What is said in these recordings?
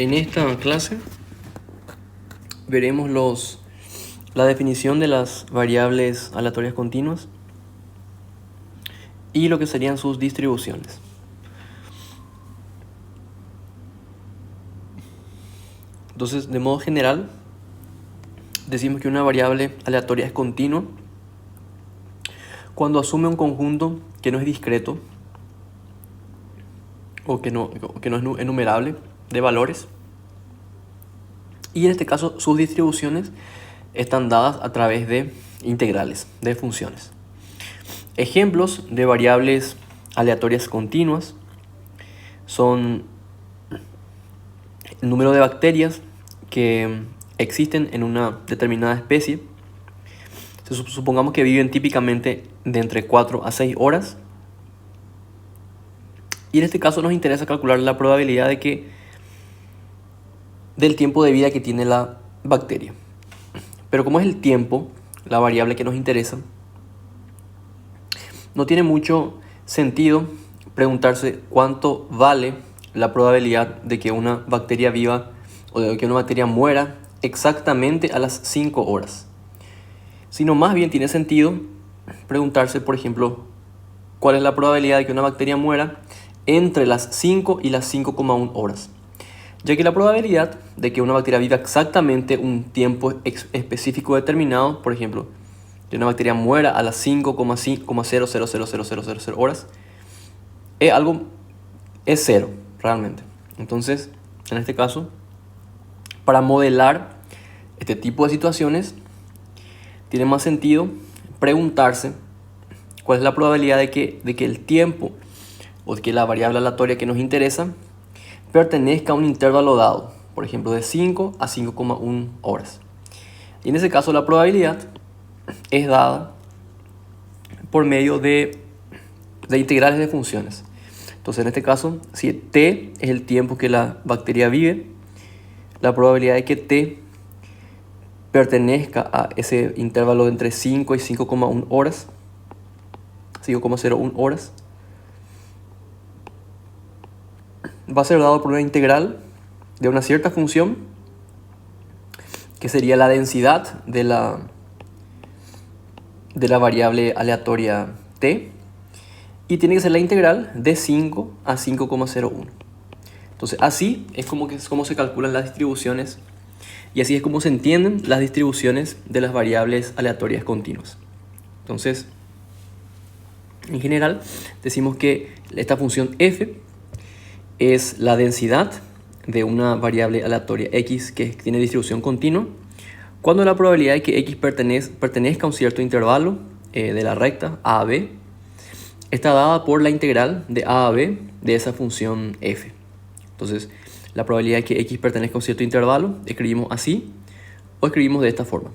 En esta clase veremos la definición de las variables aleatorias continuas y lo que serían sus distribuciones. Entonces, de modo general, decimos que una variable aleatoria es continua cuando asume un conjunto que no es discreto o que no es enumerable de valores, y en este caso sus distribuciones están dadas a través de integrales, de funciones. Ejemplos de variables aleatorias continuas son el número de bacterias que existen en una determinada especie. Supongamos que viven típicamente de entre 4 a 6 horas. Y en este caso nos interesa calcular la probabilidad del tiempo de vida que tiene la bacteria. Pero como es el tiempo, la variable que nos interesa, no tiene mucho sentido preguntarse cuánto vale la probabilidad de que una bacteria viva o de que una bacteria muera exactamente a las 5 horas. Sino más bien tiene sentido preguntarse, por ejemplo, cuál es la probabilidad de que una bacteria muera entre las 5 y las 5,1 horas. Ya que la probabilidad de que una bacteria viva exactamente un tiempo específico determinado, por ejemplo, que una bacteria muera a las 5,0000000 horas, es cero, realmente. Entonces, en este caso, para modelar este tipo de situaciones, tiene más sentido preguntarse cuál es la probabilidad de que el tiempo o de que la variable aleatoria que nos interesa pertenezca a un intervalo dado, por ejemplo, de 5 a 5,1 horas. Y en ese caso la probabilidad es dada por medio de integrales de funciones. Entonces, en este caso, si t es el tiempo que la bacteria vive, la probabilidad de que t pertenezca a ese intervalo de entre 5 y 5,1 horas, 5,01 horas, va a ser dado por una integral de una cierta función, que sería la densidad de la variable aleatoria t, y tiene que ser la integral de 5 a 5,01. Entonces, así es como se calculan las distribuciones, y así es como se entienden las distribuciones de las variables aleatorias continuas. Entonces, en general, decimos que esta función f es la densidad de una variable aleatoria x que tiene distribución continua, cuando la probabilidad de que x pertenezca a un cierto intervalo de la recta a a b está dada por la integral de a b de esa función f. Entonces, la probabilidad de que x pertenezca a un cierto intervalo, escribimos así, o escribimos de esta forma: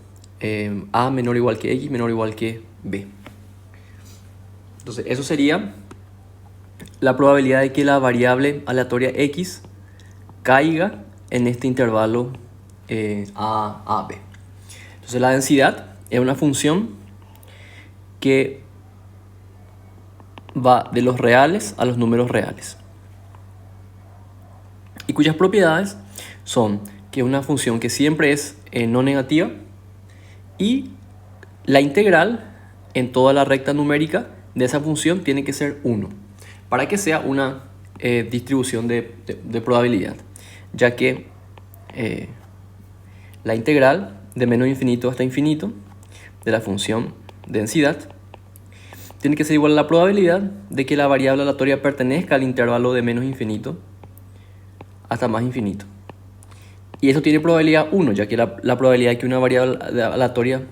a menor o igual que x menor o igual que b. Entonces, eso sería la probabilidad de que la variable aleatoria x caiga en este intervalo a b. Entonces, la densidad es una función que va de los reales a los números reales, y cuyas propiedades son que es una función que siempre es no negativa, y la integral en toda la recta numérica de esa función tiene que ser 1 para que sea una distribución de probabilidad, ya que la integral de menos infinito hasta infinito de la función densidad tiene que ser igual a la probabilidad de que la variable aleatoria pertenezca al intervalo de menos infinito hasta más infinito. Y eso tiene probabilidad 1, ya que la probabilidad de que una variable aleatoria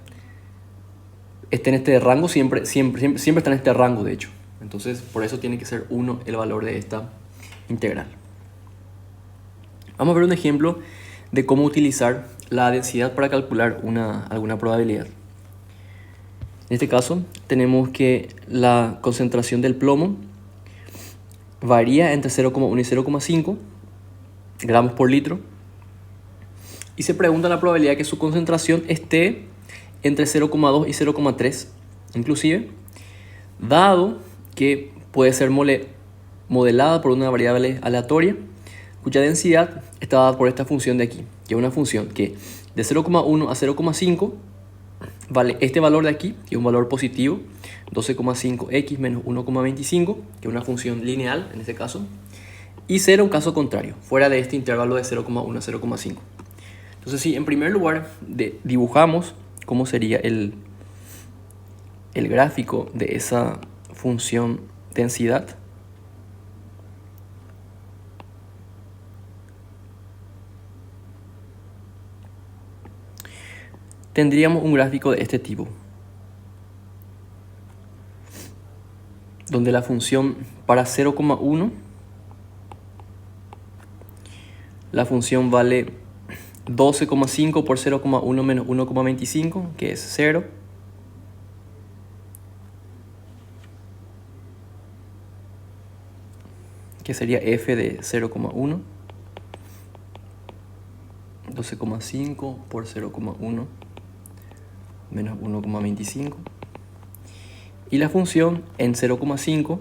esté en este rango siempre está en este rango, de hecho. Entonces, por eso tiene que ser 1 el valor de esta integral. Vamos a ver un ejemplo de cómo utilizar la densidad para calcular alguna probabilidad. En este caso, tenemos que la concentración del plomo varía entre 0,1 y 0,5 gramos por litro, y se pregunta la probabilidad de que su concentración esté entre 0,2 y 0,3 inclusive, dado que puede ser modelada por una variable aleatoria cuya densidad está dada por esta función de aquí, que es una función que de 0,1 a 0,5 vale este valor de aquí, que es un valor positivo, 12,5x menos 1,25, que es una función lineal en este caso, y 0 un caso contrario, fuera de este intervalo de 0,1 a 0,5. Entonces, si en primer lugar dibujamos cómo sería el gráfico de esa función densidad, tendríamos un gráfico de este tipo, donde la función para 0,1, la función vale 12,5 por 0,1 menos 1,25, que es 0. Que sería f de 0,1. 12,5 por 0,1 menos 1,25. Y la función en 0,5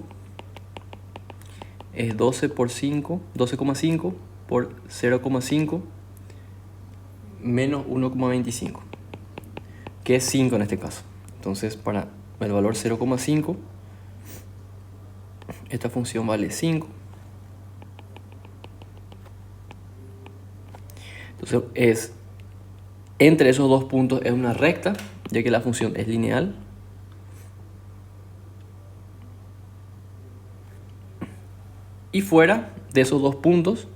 es 12,5 por 0,5 menos 1,25, que es 5 en este caso. Entonces, para el valor 0,5, esta función vale 5. Entonces, entre esos dos puntos es una recta, ya que la función es lineal. Y fuera de esos dos puntos,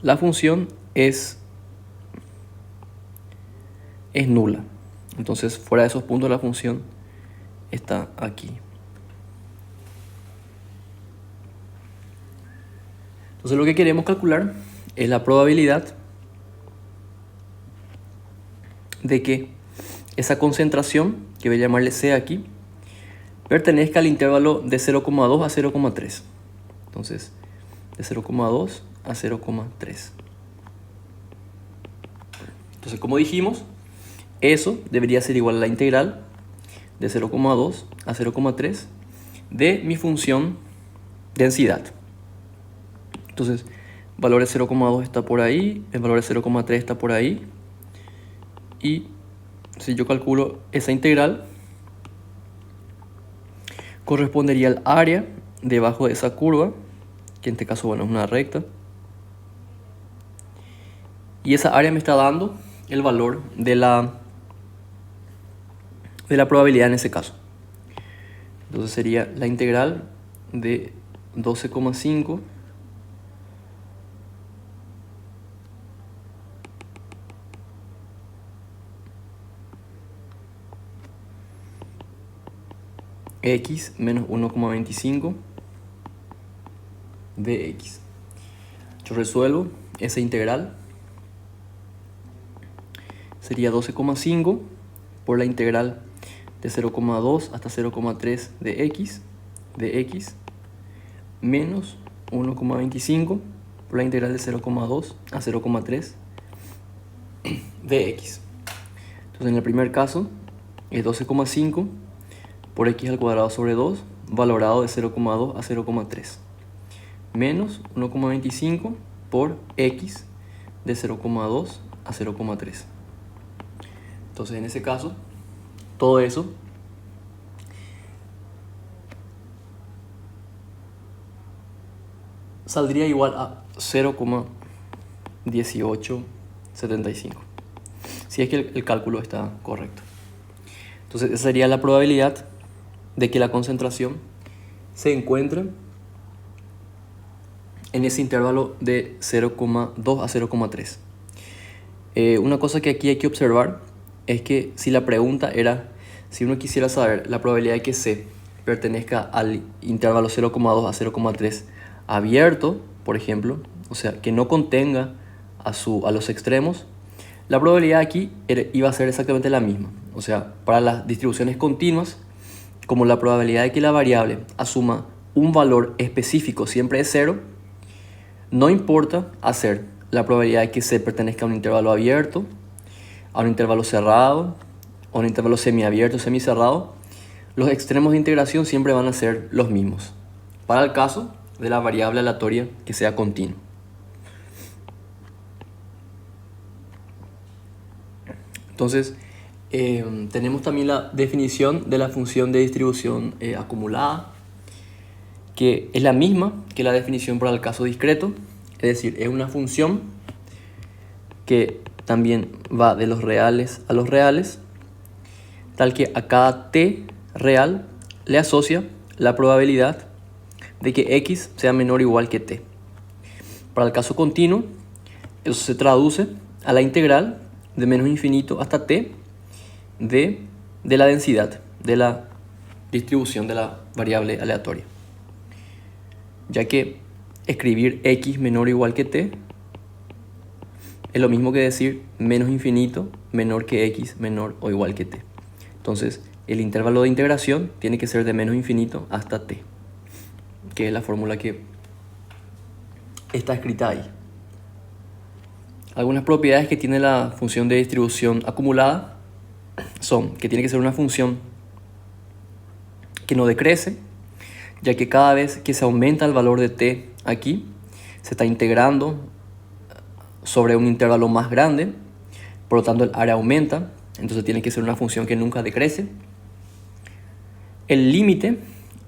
la función es nula. Entonces, fuera de esos puntos la función está aquí. Entonces, lo que queremos calcular es la probabilidad de que esa concentración, que voy a llamarle C aquí, pertenezca al intervalo de 0,2 a 0,3. Entonces, de 0,2 a 0,3. Entonces, como dijimos, eso debería ser igual a la integral de 0,2 a 0,3 de mi función densidad. Entonces, el valor de 0,2 está por ahí, el valor de 0,3 está por ahí. Y si yo calculo esa integral, correspondería al área debajo de esa curva, que en este caso, bueno, es una recta. Y esa área me está dando el valor de la probabilidad en ese caso. Entonces sería la integral de 12,5 x menos 1,25 de x. Yo resuelvo esa integral. Sería 12,5 por la integral de 0,2 hasta 0,3 de x menos 1,25 por la integral de 0,2 a 0,3 de x. Entonces, en el primer caso es 12,5 por x al cuadrado sobre 2, valorado de 0,2 a 0,3, menos 1,25 por x de 0,2 a 0,3. Entonces, en ese caso, todo eso saldría igual a 0,1875, si es que el cálculo está correcto. Entonces, esa sería la probabilidad de que la concentración se encuentre en ese intervalo de 0,2 a 0,3. Una cosa que aquí hay que observar es que si la pregunta era si uno quisiera saber la probabilidad de que C pertenezca al intervalo 0,2 a 0,3 abierto, por ejemplo, o sea, que no contenga a los extremos, la probabilidad aquí iba a ser exactamente la misma. O sea, para las distribuciones continuas, como la probabilidad de que la variable asuma un valor específico siempre es 0, no importa hacer la probabilidad de que C pertenezca a un intervalo abierto, a un intervalo cerrado, a un intervalo semiabierto o semicerrado, los extremos de integración siempre van a ser los mismos. Para el caso de la variable aleatoria que sea continuo. Entonces, tenemos también la definición de la función de distribución acumulada, que es la misma que la definición para el caso discreto, es decir, es una función que también va de los reales a los reales, tal que a cada t real le asocia la probabilidad de que x sea menor o igual que t. Para el caso continuo, eso se traduce a la integral de menos infinito hasta t de la densidad de la distribución de la variable aleatoria, ya que escribir x menor o igual que t es lo mismo que decir menos infinito menor que x menor o igual que t. Entonces, el intervalo de integración tiene que ser de menos infinito hasta t, que es la fórmula que está escrita ahí. Algunas propiedades que tiene la función de distribución acumulada son que tiene que ser una función que no decrece, ya que cada vez que se aumenta el valor de t aquí, se está integrando sobre un intervalo más grande, por lo tanto el área aumenta, entonces tiene que ser una función que nunca decrece. El límite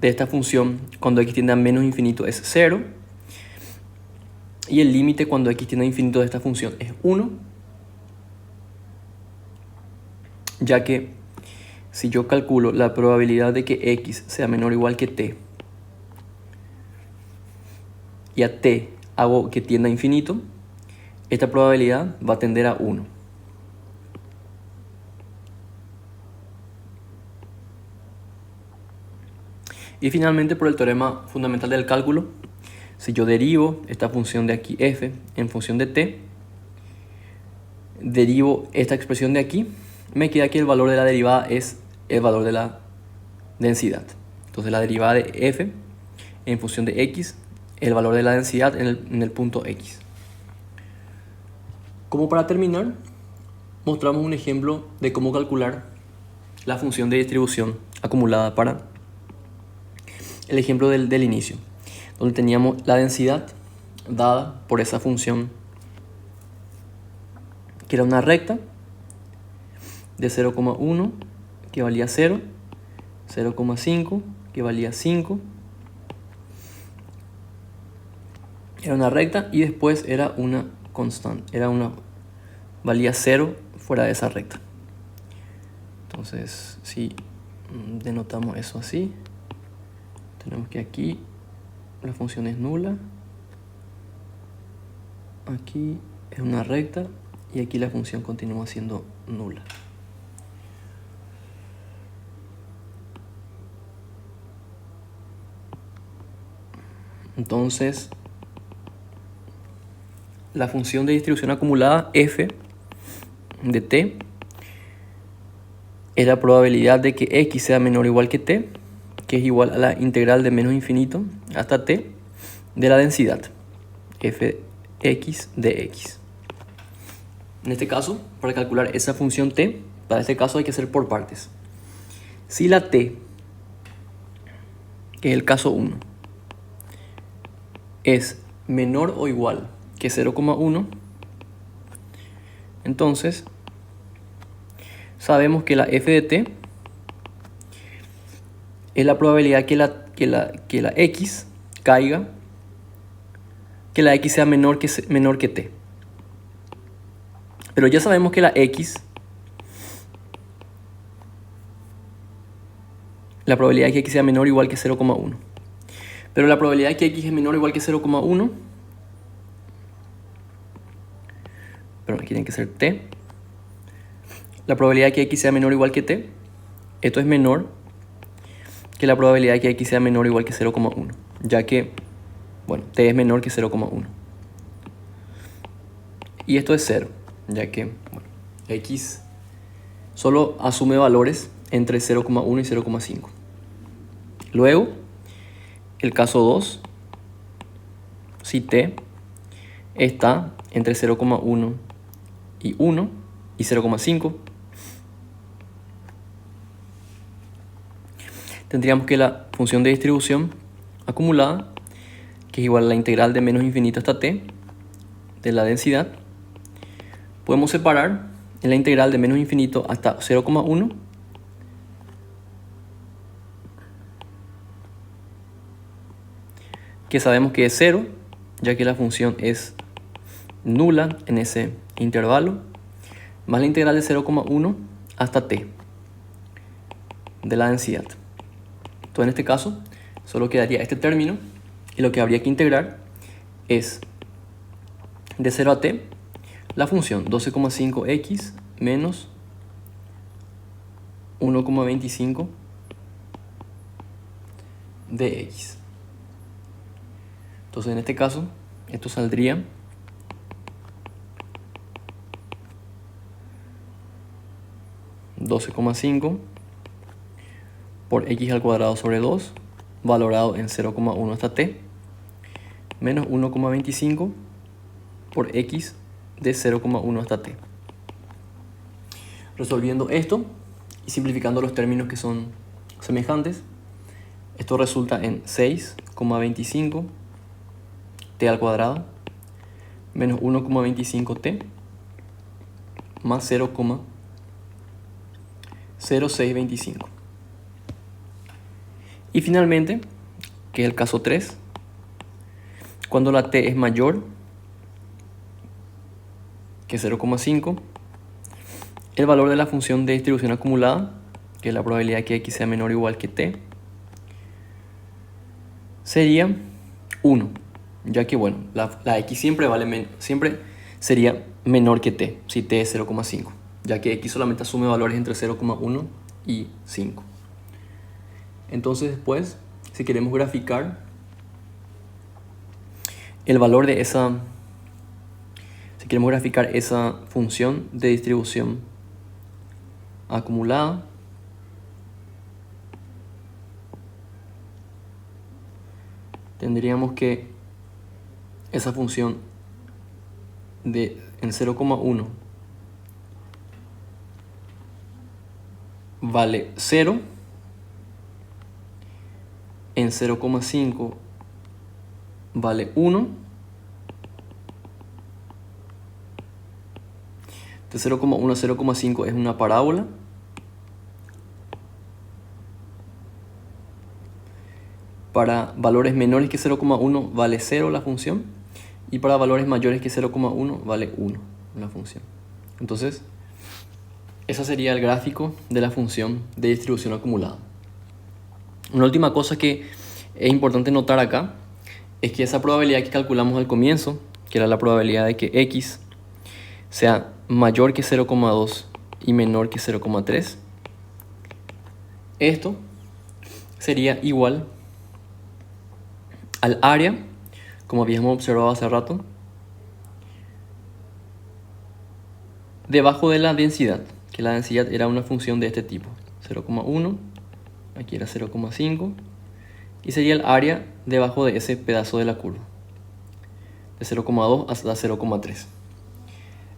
de esta función cuando x tiende a menos infinito es 0, y el límite cuando x tiende a infinito de esta función es 1, ya que si yo calculo la probabilidad de que x sea menor o igual que t, y a t hago que tienda a infinito, esta probabilidad va a tender a 1. Y finalmente, por el teorema fundamental del cálculo, si yo derivo esta función de aquí f en función de t, derivo esta expresión de aquí, me queda que el valor de la derivada es el valor de la densidad. Entonces la derivada de f en función de x, el valor de la densidad en el punto x. Como para terminar, mostramos un ejemplo de cómo calcular la función de distribución acumulada para el ejemplo del inicio, donde teníamos la densidad dada por esa función que era una recta de 0,1 que valía 0, 0,5 que valía 5, era una recta, y después era una constante, valía 0 fuera de esa recta. Entonces, si denotamos eso así, tenemos que aquí la función es nula, aquí es una recta, y aquí la función continúa siendo nula. Entonces, la función de distribución acumulada f de t es la probabilidad de que x sea menor o igual que t, que es igual a la integral de menos infinito hasta t de la densidad fx de x. En este caso, para calcular esa función t, para este caso hay que hacer por partes. Si la t, que es el caso 1, es menor o igual que 0,1, entonces sabemos que la f de t es la probabilidad que la x caiga, que la x sea menor que t. Pero ya sabemos que la probabilidad de que x sea menor o igual que 0,1. Pero la probabilidad de que x es menor o igual que 0,1, perdón, aquí tiene que ser t. La probabilidad de que x sea menor o igual que t, esto es menor que la probabilidad de que x sea menor o igual que 0,1, ya que, bueno, t es menor que 0,1. Y esto es 0, ya que, bueno, x solo asume valores entre 0,1 y 0,5. Luego, el caso 2, si t está entre 0,1 y 1 y 0,5, tendríamos que la función de distribución acumulada que es igual a la integral de menos infinito hasta t de la densidad, podemos separar en la integral de menos infinito hasta 0,1 que sabemos que es 0, ya que la función es nula en ese intervalo, más la integral de 0,1 hasta t de la densidad. Entonces en este caso solo quedaría este término y lo que habría que integrar es de 0 a t la función 12,5x menos 1,25 de x. Entonces en este caso esto saldría $12,5 por x al cuadrado sobre 2 valorado en 0,1 hasta t menos 1,25 por x de 0,1 hasta t. Resolviendo esto y simplificando los términos que son semejantes, esto resulta en 6,25 t al cuadrado menos 1,25t más 0,0625. Y finalmente, que es el caso 3, cuando la t es mayor que 0,5, el valor de la función de distribución acumulada, que es la probabilidad de que x sea menor o igual que t, sería 1, ya que bueno, la x siempre sería menor que t, si t es 0,5, ya que x solamente asume valores entre 0,1 y 5. Entonces después, si queremos graficar el valor de esa función de distribución acumulada, tendríamos que esa función en 0,1 vale 0, en 0,5 vale 1, de 0,1 a 0,5 es una parábola, para valores menores que 0,1 vale 0 la función, y para valores mayores que 0,1 vale 1 la función. Entonces, ese sería el gráfico de la función de distribución acumulada. Una última cosa que es importante notar acá es que esa probabilidad que calculamos al comienzo, que era la probabilidad de que x sea mayor que 0,2 y menor que 0,3, esto sería igual al área, como habíamos observado hace rato, debajo de la densidad, que la densidad era una función de este tipo, 0,1, aquí era 0,5, y sería el área debajo de ese pedazo de la curva, de 0,2 hasta 0,3.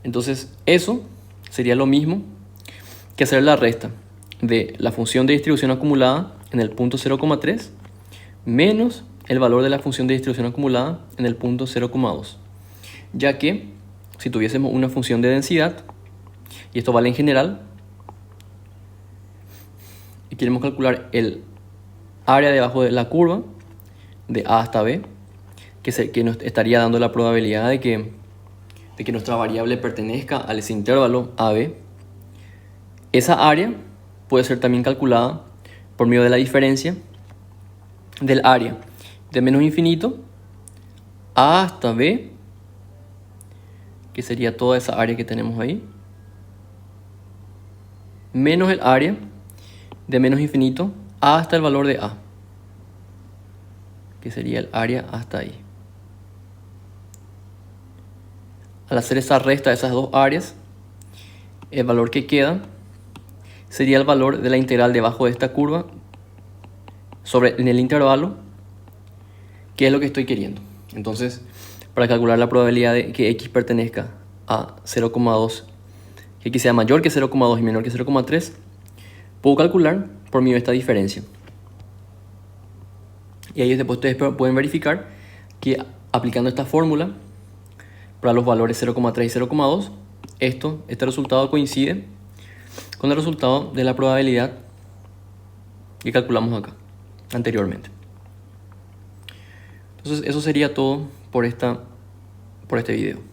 Entonces eso sería lo mismo que hacer la resta de la función de distribución acumulada en el punto 0,3 menos el valor de la función de distribución acumulada en el punto 0,2, ya que si tuviésemos una función de densidad, y esto vale en general, y queremos calcular el área debajo de la curva de A hasta B, que nos estaría dando la probabilidad de que nuestra variable pertenezca a ese intervalo AB, esa área puede ser también calculada por medio de la diferencia del área de menos infinito A hasta B, que sería toda esa área que tenemos ahí, menos el área de menos infinito A hasta el valor de A, que sería el área hasta ahí. Al hacer esa resta de esas dos áreas, el valor que queda sería el valor de la integral debajo de esta curva en el intervalo, que es lo que estoy queriendo. Entonces, para calcular la probabilidad de que x pertenezca a 0,2, que x sea mayor que 0,2 y menor que 0,3, puedo calcular por medio de esta diferencia. Y ahí después ustedes pueden verificar que aplicando esta fórmula para los valores 0,3 y 0,2, este resultado coincide con el resultado de la probabilidad que calculamos acá anteriormente. Entonces eso sería todo por este video.